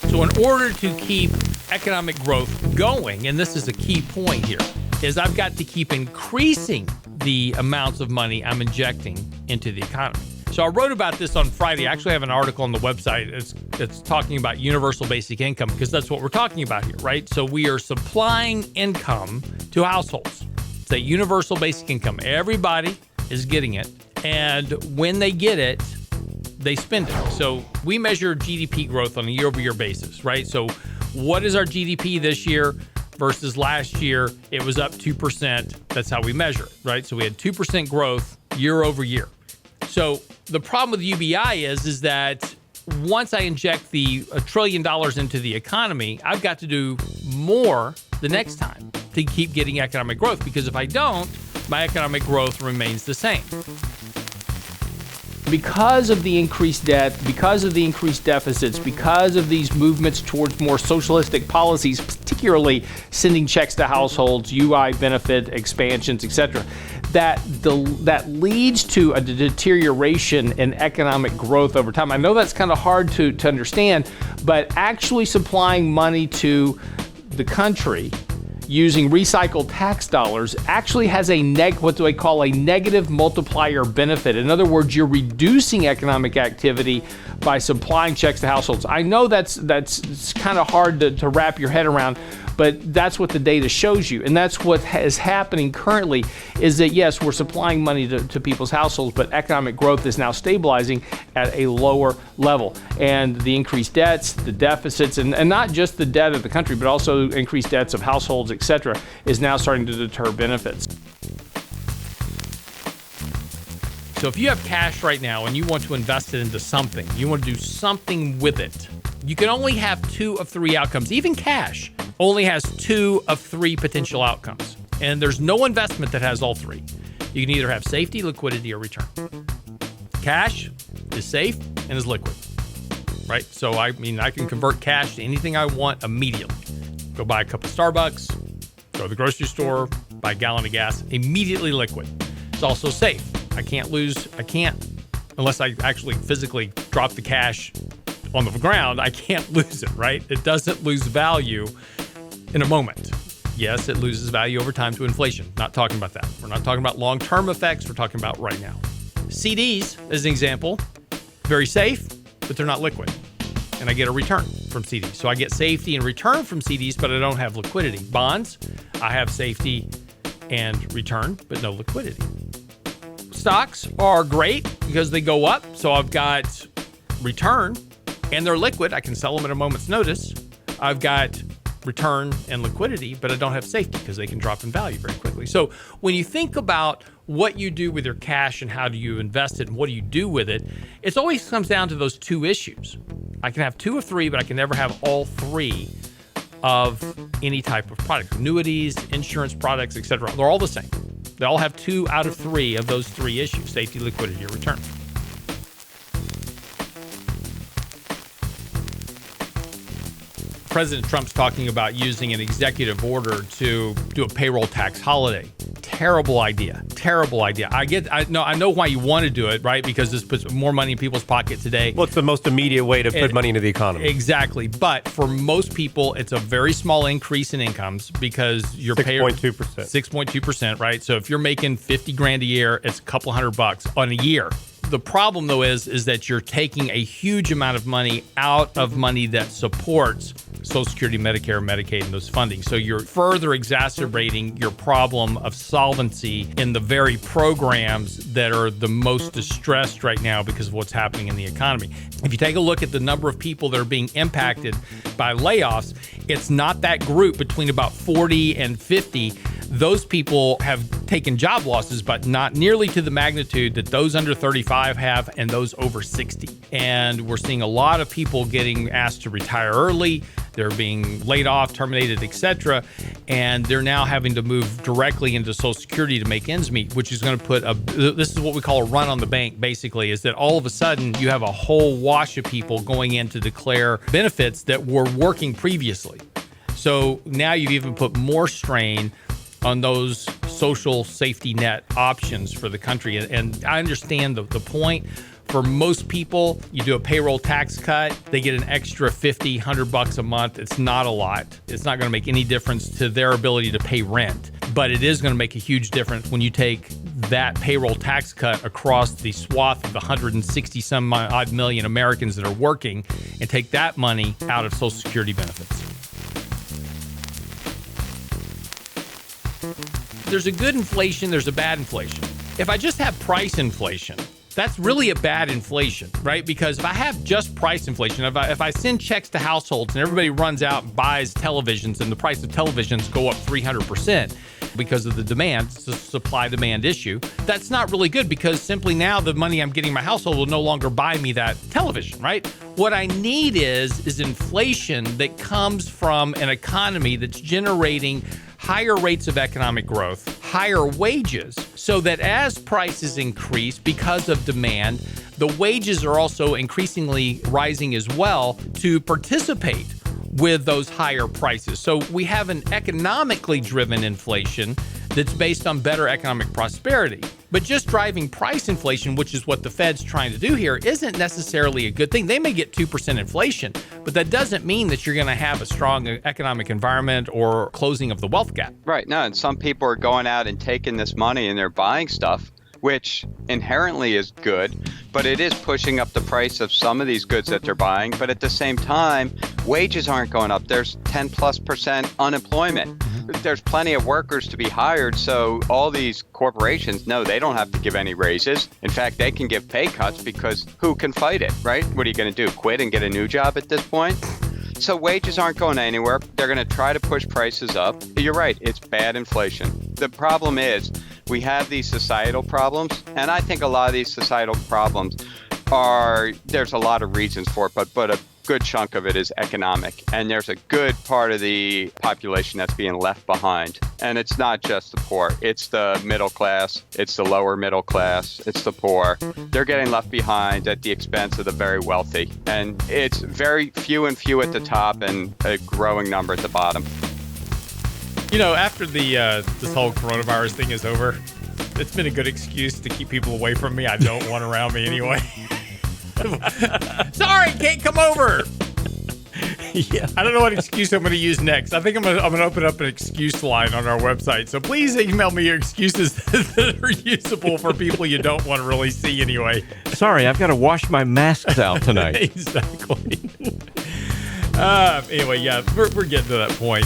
So in order to keep economic growth going, and this is a key point here, is I've got to keep increasing the amounts of money I'm injecting into the economy. So I wrote about this on Friday. I actually have an article on the website. It's talking about universal basic income, because that's what we're talking about here, right? So we are supplying income to households. It's a universal basic income. Everybody is getting it. And when they get it, they spend it. So we measure GDP growth on a year-over-year basis, right? So what is our GDP this year versus last year? It was up 2%. That's how we measure it, right? So we had 2% growth year over year. So the problem with UBI is that once I inject $1 trillion into the economy, I've got to do more the next time to keep getting economic growth, because if I don't, my economic growth remains the same. Because of the increased debt, because of the increased deficits, because of these movements towards more socialistic policies, particularly sending checks to households, UI benefit expansions, etc., that leads to a deterioration in economic growth over time. I know that's kind of hard to understand, but actually supplying money to the country using recycled tax dollars actually has what do I call a negative multiplier benefit. In other words, you're reducing economic activity by supplying checks to households. I know that's kind of hard to wrap your head around, but that's what the data shows you. And that's what is happening currently, is that yes, we're supplying money to people's households, but economic growth is now stabilizing at a lower level. And the increased debts, the deficits, and not just the debt of the country, but also increased debts of households, etc., is now starting to deter benefits. So if you have cash right now and you want to invest it into something, you want to do something with it, you can only have 2 of 3 outcomes. Even cash only has 2 of 3 potential outcomes. And there's no investment that has all 3. You can either have safety, liquidity, or return. Cash is safe and is liquid, right? So I can convert cash to anything I want immediately. Go buy a cup of Starbucks, go to the grocery store, buy a gallon of gas, immediately liquid. It's also safe. I can't, unless I actually physically drop the cash on the ground, I can't lose it, right? It doesn't lose value in a moment. Yes, it loses value over time to inflation. Not talking about that. We're not talking about long-term effects. We're talking about right now. CDs, as an example, very safe, but they're not liquid. And I get a return from CDs. So I get safety and return from CDs, but I don't have liquidity. Bonds, I have safety and return, but no liquidity. Stocks are great because they go up. So I've got return and they're liquid. I can sell them at a moment's notice. I've got return and liquidity, but I don't have safety because they can drop in value very quickly. So when you think about what you do with your cash and how do you invest it and what do you do with it, it always comes down to those 2 issues. I can have 2 of 3, but I can never have all 3 of any type of product. Annuities, insurance products, etc. They're all the same. They all have 2 out of 3 of those 3 issues: safety, liquidity, or return. President Trump's talking about using an executive order to do a payroll tax holiday. Terrible idea. Terrible idea. I know why you want to do it, right? Because this puts more money in people's pocket today. Well, it's the most immediate way to put money into the economy. Exactly. But for most people, it's a very small increase in incomes because your 6.2%. 6.2%, right? So if you're making $50,000 a year, it's a couple $100 on a year. The problem, though, is that you're taking a huge amount of money out of money that supports Social Security, Medicare, Medicaid, and those funding. So you're further exacerbating your problem of solvency in the very programs that are the most distressed right now because of what's happening in the economy. If you take a look at the number of people that are being impacted by layoffs, it's not that group between about 40 and 50. Those people have taken job losses, but not nearly to the magnitude that those under 35 have and those over 60. And we're seeing a lot of people getting asked to retire early. They're being laid off, terminated, etc. And they're now having to move directly into Social Security to make ends meet, which is going to put this is what we call a run on the bank, basically, is that all of a sudden you have a whole wash of people going in to declare benefits that were working previously. So now you've even put more strain on those social safety net options for the country. And I understand the point, For most people, you do a payroll tax cut, they get an extra $50, $100 a month. It's not a lot. It's not going to make any difference to their ability to pay rent, but it is going to make a huge difference when you take that payroll tax cut across the swath of the 160 some odd million Americans that are working and take that money out of Social Security benefits. There's a good inflation, there's a bad inflation. If I just have price inflation, that's really a bad inflation, right? Because if I have just price inflation, if I send checks to households and everybody runs out and buys televisions and the price of televisions go up 300% because of the demand, it's a supply-demand issue, that's not really good because simply now the money I'm getting in my household will no longer buy me that television, right? What I need is inflation that comes from an economy that's generating higher rates of economic growth, higher wages, so that as prices increase because of demand, the wages are also increasingly rising as well to participate with those higher prices. So we have an economically driven inflation that's based on better economic prosperity. But just driving price inflation, which is what the Fed's trying to do here, isn't necessarily a good thing. They may get 2% inflation, but that doesn't mean that you're going to have a strong economic environment or closing of the wealth gap. Right. No, and some people are going out and taking this money and they're buying stuff, which inherently is good, but it is pushing up the price of some of these goods that they're buying. But at the same time, wages aren't going up. There's 10+% unemployment. There's plenty of workers to be hired. So all these corporations, no, they don't have to give any raises. In fact, they can give pay cuts because who can fight it, right? What are you going to do? Quit and get a new job at this point? So wages aren't going anywhere. They're going to try to push prices up. You're right. It's bad inflation. The problem is we have these societal problems, and I think a lot of these societal problems there's a lot of reasons for it, but a good chunk of it is economic. And there's a good part of the population that's being left behind. And it's not just the poor. It's the middle class. It's the lower middle class. It's the poor. They're getting left behind at the expense of the very wealthy. And it's very few and few at the top and a growing number at the bottom. You know, after this whole coronavirus thing is over, it's been a good excuse to keep people away from me I don't want around me anyway. Sorry, can't come over. Yeah, I don't know what excuse I'm going to use next. I think I'm going to open up an excuse line on our website. So please email me your excuses that are usable for people you don't want to really see anyway. Sorry, I've got to wash my masks out tonight. Exactly. Anyway, yeah, we're getting to that point.